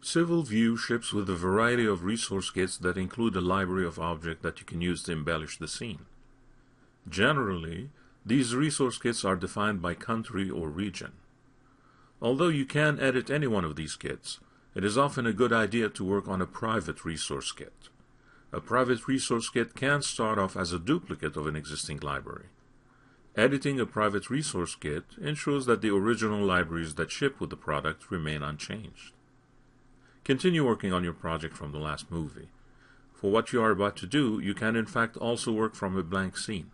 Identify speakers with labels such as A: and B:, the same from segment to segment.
A: Civil View ships with a variety of resource kits that include a library of objects that you can use to embellish the scene. Generally, these resource kits are defined by country or region. Although you can edit any one of these kits, it is often a good idea to work on a private resource kit. A private resource kit can start off as a duplicate of an existing library. Editing a private resource kit ensures that the original libraries that ship with the product remain unchanged. Continue working on your project from the last movie. For what you are about to do, you can in fact also work from a blank scene.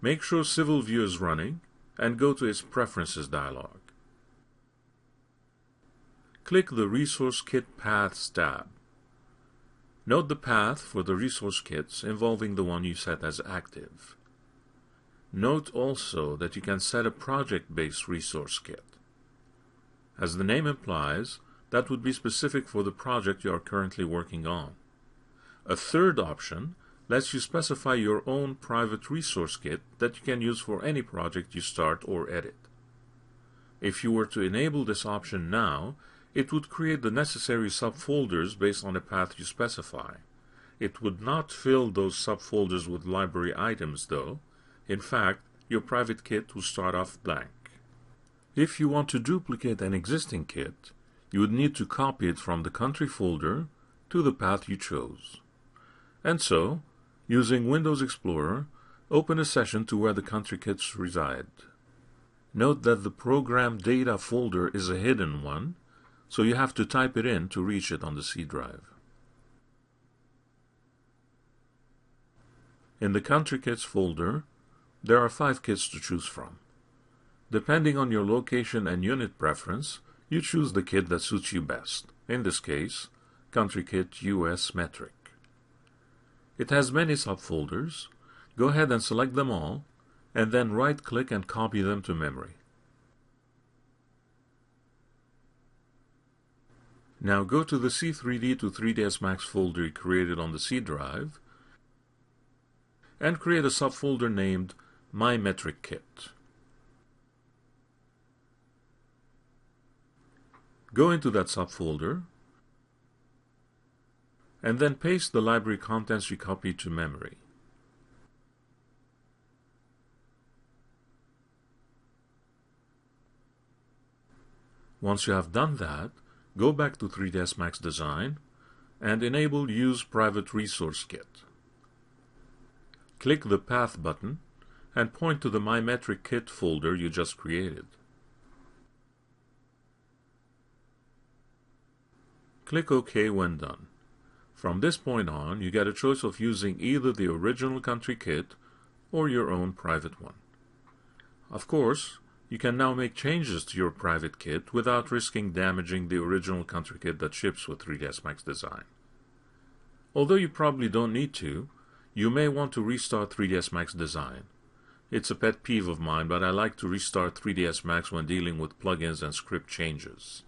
A: Make sure Civil View is running and go to its Preferences dialog. Click the Resource Kit Paths tab. Note the path for the resource kits involving the one you set as active. Note also that you can set a project-based resource kit. As the name implies, that would be specific for the project you are currently working on. A third option lets you specify your own private resource kit that you can use for any project you start or edit. If you were to enable this option now, it would create the necessary subfolders based on the path you specify. It would not fill those subfolders with library items though. In fact, your private kit will start off blank. If you want to duplicate an existing kit, you would need to copy it from the country folder to the path you chose. And so, using Windows Explorer, open a session to where the country kits reside. Note that the Program Data folder is a hidden one, so you have to type it in to reach it on the C drive. In the Country Kits folder, there are 5 kits to choose from. Depending on your location and unit preference, you choose the kit that suits you best. In this case, Country Kit US Metric. It has many subfolders. Go ahead and select them all, and then right-click and copy them to memory. Now go to the C3D to 3ds Max folder you created on the C drive and create a subfolder named My Metric Kit. Go into that subfolder and then paste the library contents you copied to memory. Once you have done that, go back to 3ds Max Design and enable Use Private Resource Kit. Click the Path button and point to the My Metric Kit folder you just created. Click OK when done. From this point on, you get a choice of using either the original country kit or your own private one. Of course, you can now make changes to your private kit without risking damaging the original country kit that ships with 3ds Max Design. Although you probably don't need to, you may want to restart 3ds Max Design. It's a pet peeve of mine, but I like to restart 3ds Max when dealing with plugins and script changes,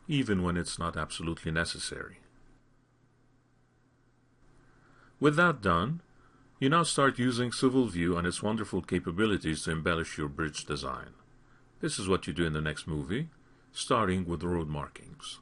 A: even when it's not absolutely necessary. With that done, you now start using Civil View and its wonderful capabilities to embellish your bridge design. This is what you do in the next movie, starting with road markings.